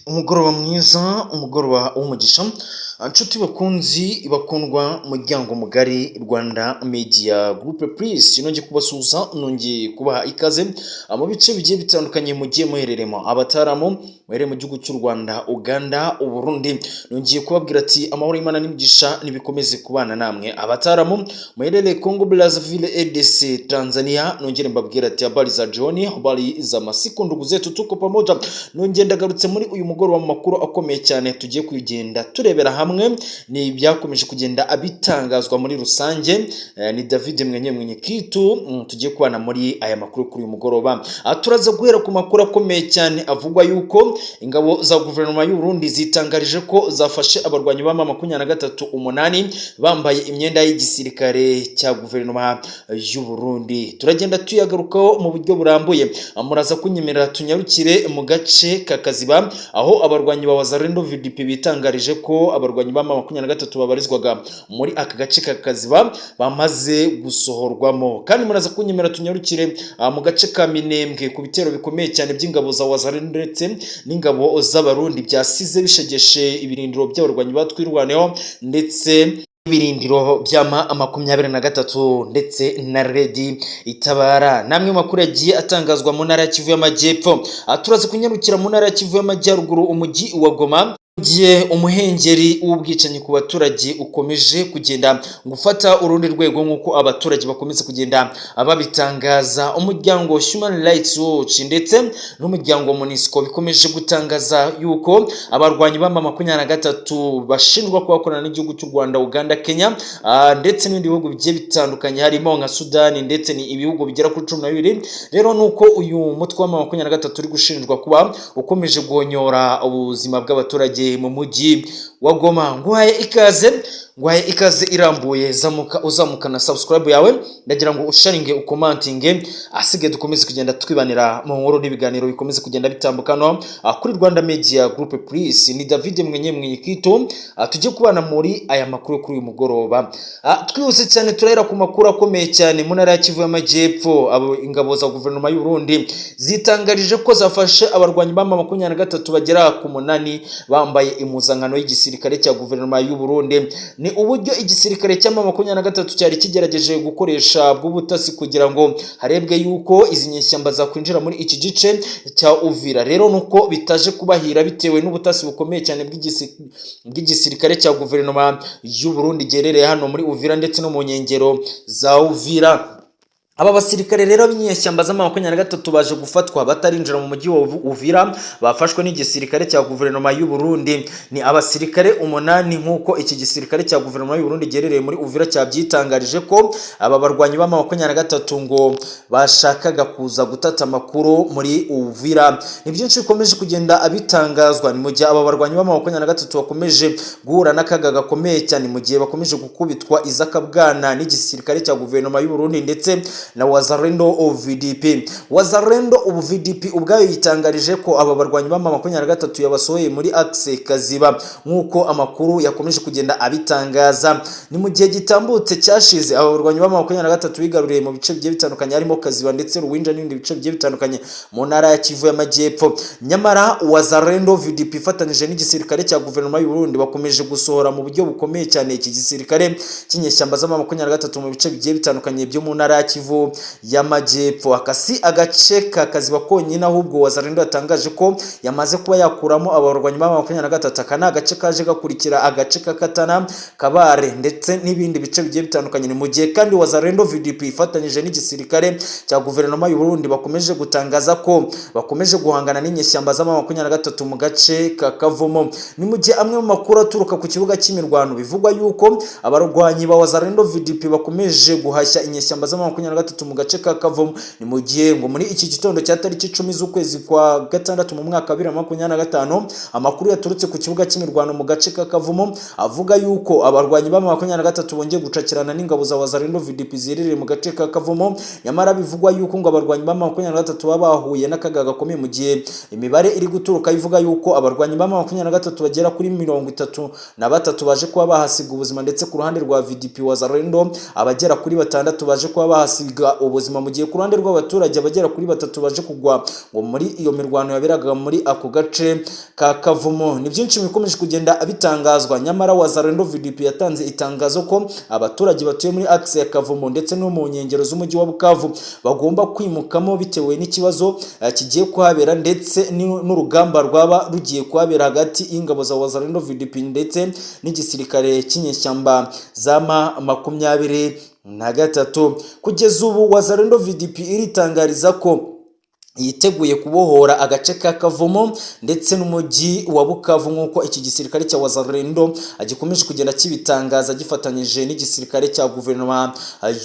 Umugoroba mwiza, umugoroba w'umugisha, inshuti bakunzi bakundwa muryango mugari Rwanda Media Group, please nongeye kubasuhuza, nongeye kubaha ikaze mu bice bigiye bitandukanye mugiye muhereremo, abataramu muherere mu gihugu cy'u Rwanda, Uganda, Uburundi, nongeye kubabwira ati amahoro y'Imana n'imigisha nibikomeze kubana namwe. Abataramu muherere Congo Brazzaville, EDC, Tanzania, nongere mbabwira ati habari za John, habari za masiku ndugu zetu, tuko pamoja. Nongeye ndagarutse muri uyu mugoroba mu makuru akomeye cyane tugiye kugenda turebera hamwe ni byakomeje kugenda abitangazwa muri rusange. Ni David mwenye kitu tugiye kubana muri aya makuru kuri uyu mugoroba. Turaza guhera ku makuru akomeye cyane avugwa yuko ingabo za guverinoma y'u Burundi zitangarije ko zafashe abarwanyi ba M23 bambaye imyenda y'igisirikare cya guverinoma y'u Burundi. Turagenda tuyagarukaho mu buryo burambuye, muraza kunyemerera tunyarukire mu gace kakaziba aho abarwanyi ba Wazalendo VDP bitangarije ko abarwanyi ba M23 babarizwaga muri aka gace kakaziba bamaze gusohorwamo. Kandi muraza kunyemerera tunyarukire mu gace ka Minembwe ku bitero bikomeye cyane by'ingabo za Wazalendo ndetse n'ingabo z'abarundi byasize bishegeshe ibirindiro by'abarwanyi batwirwaneho ndetse ibirindiro byama 23 ndetse na Redi Itabara. Namwe makuru yagiye atangazwa mu ntara ya Kivu y'Amajyepfo. Turaza kunyarukira mu ntara ya Kivu y'Amajyaruguru, umujyi wa Goma, giye umuhengeri w'ubwicanyi ku baturage ukomeje kugenda gufata urundi rwego nk'uko abaturage bakomeza kugenda ababitangaza. Umuryango Human Rights Watch ndetse n'umuryango MONUSCO bikomeje gutangaza yuko abarwanyi ba M23 bashinjwa kubakorana n'igihugu cy'u Rwanda, Uganda, Kenya ndetse n'ibindi bihugu bigiye bitandukanye harimo nka Sudani ndetse ni ibihugu bigera kuri 12. Rero nuko uyu mutwe wa M23 uri gushinjwa kuba ukomeje guhonyora ubuzima bw'abaturage mu mujyi wa Goma. Nguhaye ikaze irambuye, uzamuka na subscribe yawe, ndagira ngo usharinge ukomantinge, asige dukomeze kugenda twibanira mu nkuru n'ibiganiro bikomeze kugenda bitambukana kuri Rwanda Media Group. Please ni David mwenye kitu tujye kubana muri aya makuru kuri uyu mugoroba. Twihuse cyane turahera ku makuru akomeye cyane mu ntara ya Kivu y'Amajyepfo. Ingabo za guverinoma y'u Burundi zitangarije ko zafashe abarwanyi ba M23 bagera ku 8 bambaye impuzankano y'igisirikare cya guverinoma y'u Burundi. Ni uburyo igisirikare cya M23 cyari kigerageje gukoresha bw'ubutasi kugira ngo harebwe yuko izi nyeshyamba za kwinjira muri iki gice cya Uvira. Rero nuko bitaje kubahira bitewe n'ubutasi bukomeye cyane bw'igisirikare cya guverinoma y'u Burundi gerereye hano muri Uvira ndetse no mu nkengero za Uvira. Aba basirikare rero b'inyeshyamba za M23 baje gufatwa batarinjira mu mujyi wa Uvira, bafashwe n'igisirikare cya guverinoma y'u Burundi. Ni abasirikare 8 nk'uko iki gisirikare cya guverinoma y'u Burundi gerereye muri Uvira cyabyitangarije ko aba barwanyi ba M23 ngo bashakaga kuza gutata makuru muri Uvira. Ni byinshi bikomeje kugenda abitangazwa, ni mu gihe aba barwanyi ba M23 bakomeje guhura n'akaga gakomeye cyane, mu gihe bakomeje gukubitwa izakabwana n'igisirikare cya guverinoma y'u Burundi ndetse na Wazalendo VDP. Wazalendo VDP ubwayo yitangarije ko aba barwanyi ba M23 yabasohoye muri axe Kaziba nk'uko amakuru yakomeje kugenda abitangaza. Ni mu gihe gitambutse cyashize aba barwanyi ba M23 bigaruriye mu bice bigiye bitandukanye harimo Kaziba ndetse Ruwinja n'ibindi bice bigiye bitandukanye mu ntara ya Kivu y'Amajyepfo. Nyamara Wazalendo VDP ifatanije n'igisirikare cya guverinoma y'u Burundi bakomeje gusohora mu buryo bukomeye cyane iki gisirikare cy'inyeshyamba za M23 mu bice bigiye bitandukanye byo mu ntara ya Kivu y'Amajyepfo. Akasi agace kakaziba konyine, ahubwo Wazalendo yatangaje ko yamaze kuba yakuramo abarwanyi ba M23. Aka agace kaje gakurikira agace kakatana Kabare ndetse n'ibindi bice bigiye bitandukanye. Ni mu gihe kandi Wazalendo VDP ifatanyije n'igisirikare cya guverinoma y'u Burundi bakomeje gutangaza ko bakomeje guhangana n'inyeshyamba za M23 mu gace kakavumo. Ni mu gihe amwe mu makuru aturuka ku kibuga cy'imirwano bivugwa yuko abarwanyi ba Wazalendo VDP bakomeje guhashya inyeshyamba za M23 mu gace ka Kavumu. Ni mu gihe ngo muri iki gitondo cya tariki 10 z'ukwezi kwa gatandatu mu mwaka 2025 amakuru yaturutse ku kibuga cy'imirwano mu gace ka Kavumu avuga yuko abarwanyi ba M23 bongeye gucakirana n'ingabo za Wazalendo VDP zirereye mu gace ka Kavumu. Nyamara bivugwa yuko ngo abarwanyi ba M23 babahuye n'akaga gakomeye, mu gihe imibare iri guturuka ivuga yuko abarwanyi ba M23 bagera kuri 33 baje kuba bahasiga ubuzima, ndetse ku ruhande rwa VDP Wazalendo abagera kuri 6 baje kuba bahasiga bahasiga ubuzima, mu gihe ku ruhande rw'abaturage abagera kuri batatu baje kugwa ngo muri iyo mirwano yaberaga muri ako gace ka Kavumu. Ni byinshi bikomeje kugenda bitangazwa, nyamara Wazalendo VDP yatanze itangazo ko abaturage batuye muri axe ya Kavumu ndetse no mu nkengero z'umujyi wa Bukavu bagomba kwimukamo bitewe n'ikibazo kigiye kuhabera ndetse n'urugamba rwaba rugiye kuhabera hagati y'ingabo za Wazalendo VDP ndetse n'igisirikare cy'inyeshyamba za M23. Kugeza ubu Wazalendo VDP iritangariza ko yiteguye kubohora agace ka Kavumu ndetse n'umujyi wa Bukavu nk'uko iki gisirikare cya Wazalendo gikomeje kugenda kibitangaza gifatanyije n'igisirikare cya guverinoma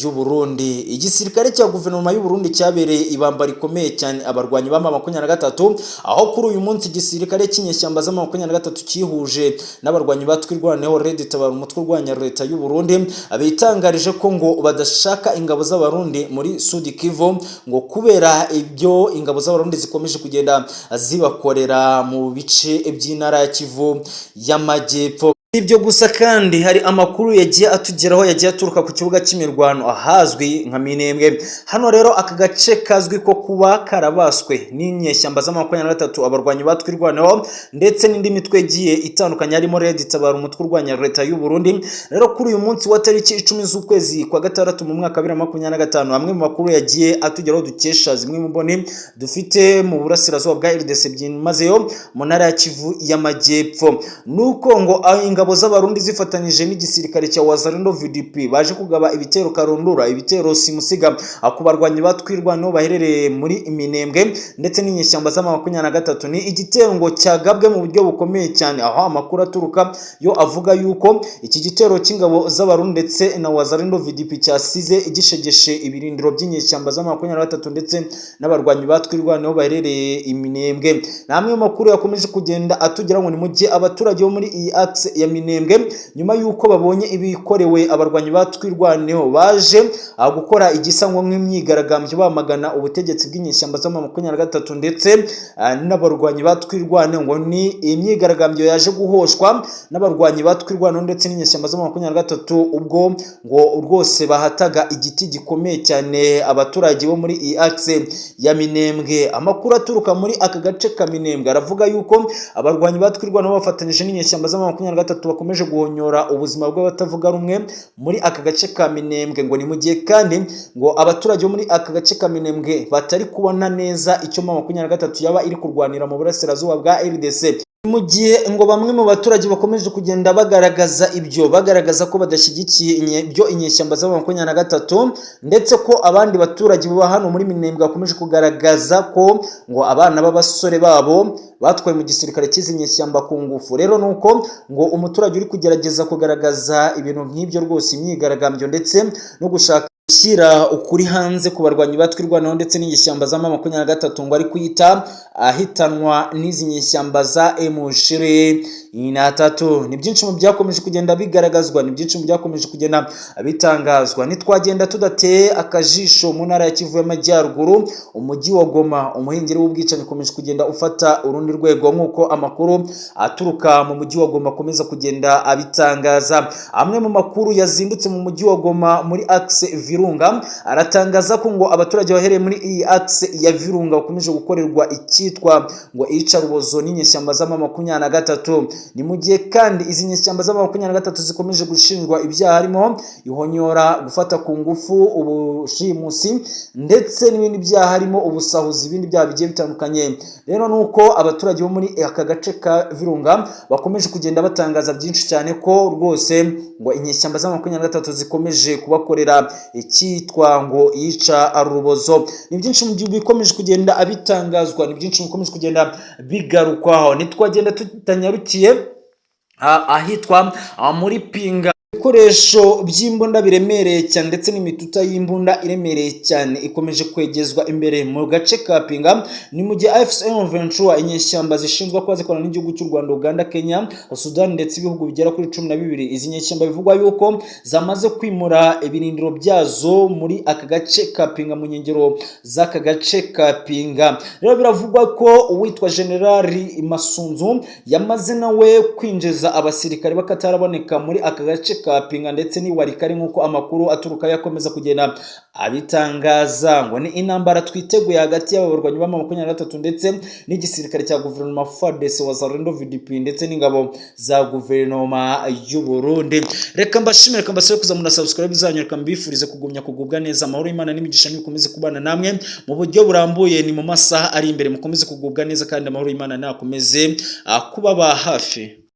y'u Burundi. Igisirikare cya guverinoma y'u Burundi cyabereye ibamba rikomeye cyane abarwanyi ba M23, aho kuri uyu munsi igisirikare cy'inyeshyamba za M23 cyihuje n'abarwanyi batwirwaneho Red Tabara, umutwe urwanya leta y'u Burundi, abitangarije ko ngo badashaka ingabo z'abarundi muri Sud Kivu ngo kubera ibyo ingabo z'abarundi zikomeje kugenda zibakorera mu bice by'intara ya Kivu y'Amajyepfo. Ibyo gusa kandi hari amakuru yagiye atugeraho, yagiye aturuka ku kibuga cy'imirwano ahazwi nka Minembwe. Hano rero aka gace kazwi ko kuba karabaswe n'inyeshyamba za M23, abarwanyi batwirwaneho ndetse n'indi mitwe igiye itandukanye harimo Red Tabara, umutwe urwanya leta y'u Burundi. Rero kuri uyu munsi wa tariki 10 z'ukwezi kwa gatandatu mu mwaka 2025, amwe mu makuru yagiye atugeraho dukesha zimwe mu mboni dufite mu burasirazuba bwa RDC byimazeyo mu ntara ya Kivu y'Amajyepfo, nuko ngo ingabo z'abarundi zifatanyije n'igisirikare cya Wazalendo VDP baje kugaba ibitero karundura, ibitero simusiga ku barwanyi batwirwaneho baherereye muri Minembwe ndetse n'inyeshyamba za M23. Ni igitero ngo cyagabwe mu buryo bukomeye cyane, aho amakuru aturuka yo avuga yuko iki gitero cy'ingabo z'abarundi ndetse na Wazalendo VDP cyasize igishegeshe ibirindiro by'inyeshyamba za M23 ndetse n'abarwanyi batwirwaneho baherereye i Minembwe. Namwe makuru yakomeje kugenda atugera ngo ni mu gihe abaturage bo muri iyi axe ya Minembwe nyuma yuko babonye ibikorewe abarwanyi batwirwaneho baje gukora igisango nk'imyigaragambyo bamagana ubutegetsi bw'inyeshyamba za M23 ndetse n'abarwanyi batwirwaneho, ngo ni imyigaragambyo yaje guhoshwa n'abarwanyi batwirwaneho ndetse n'inyeshyamba za M23 ubwo ngo rwose bahataga igiti gikomeye cyane abaturage bo muri iyi axe ya Minembwe. Amakuru aturuka muri aka gace ka Minembwe aravuga yuko abarwanyi batwirwaneho bafatanyije n'inyeshyamba za M23 bakomeje guhonyora ubuzima bw'abatavuga rumwe muri aka gace ka Minembwe, ngo ni mu gihe kandi ngo abaturage bo muri aka gace ka Minembwe batari kubona neza icyo M23 yaba iri kurwanira mu burasirazuba bwa RDC, mu gihe ngo bamwe mu baturage bakomeje kugenda bagaragaza ko badashyigikiye ibyo inyeshyamba za M23 ndetse ko abandi baturage baba hano muri Minembwe bakomeje kugaragaza ko ngo abana b'abasore babo batwaye mu gisirikare cy'izi nyeshyamba ku ngufu. Rero nuko ngo umuturage uri kugerageza kugaragaza ibintu nk'ibyo rwose, imyigaragambyo ndetse no gushaka shyira ukuri hanze ku barwanyi batwirwaneho ndetse n'inyeshyamba za M23 ngo ari kuyita ahitanwa n'izi nyeshyamba za M23. Ni byinshi mu byakomeje kugenda bigaragazwa, ni byinshi mu byakomeje kugenda bitangazwa. Nitwagenda tudateye akajisho mu ntara ya Kivu y'Amajyaruguru, umujyi wa Goma, umuhengeri w'ubwicanyi ukomeje kugenda ufata urundi rwego nk'uko amakuru aturuka mu mujyi wa Goma akomeza kugenda abitangaza. Amwe mu makuru yazindutse mu mujyi wa Goma muri axe Virunga aratangaza ko ngo abaturage bahereye muri iyi axe ya Virunga bakomeje gukorerwa icyitwa ngo iyicarubozo n'inyeshyamba za M23. Ni mu gihe kandi izi nyeshyamba za M23 zikomeje gushinjwa ibyaha harimo ihonyora, gufata ku ngufu, ubushimusi ndetse n'ibindi byaha harimo ubusahuzi, ibindi byaha bigiye bitandukanye. Rero nuko abaturage bo muri aka gace ka Virunga bakomeje kugenda batangaza byinshi cyane ko rwose ngo inyeshyamba za M23 zikomeje kubakorera icyitwa ngo yica arubozo. Ni byinshi mu gihugu bikomeje kugenda abitangazwa, ni byinshi bikomeje kugenda bigarukwaho. Nitwagenda tutanyarukiye ahitwa muri Pinga, ibikoresho by'imbunda biremereye cyane ndetse n'imituta y'imbunda iremereye cyane ikomeje kwegezwa imbere mu gace ka Pinga. Ni mu gihe AFCM Ventura, inyeshyamba zishinzwe kuba zikorana n'igihugu cy'u Rwanda, Uganda, Kenya, Sudan ndetse ibihugu bigera kuri 12, izi nyeshyamba bivugwa yuko zamaze kwimura ibirindiro byazo muri aka gace ka Pinga, mu nkengero z'aka gace ka Pinga. Rero biravugwa ko uwitwa Generali Masunzu yamaze nawe kwinjiza abasirikare bakataraboneka muri aka gace gucekapinga ndetse n'iwarikari nk'uko amakuru aturuka yakomeza kugenda abitangaza, ngo ni intambara twiteguye hagati y'abarwanyi ba M23 ndetse n'igisirikare cya guverinoma FARDC Wazalendo VDP ndetse n'ingabo za guverinoma y'u Burundi. Reka mbashimire, reka mbasaba kuzamura subscribe zanyu, reka mbifurize kugumya kugubwa neza. Amahoro y'Imana n'imigisha nibikomeze kubana namwe mu buryo burambuye, ni mu masaha ari imbere mukomeze kugubwa neza kandi amahoro y'Imana nakomeze kubaba hafi.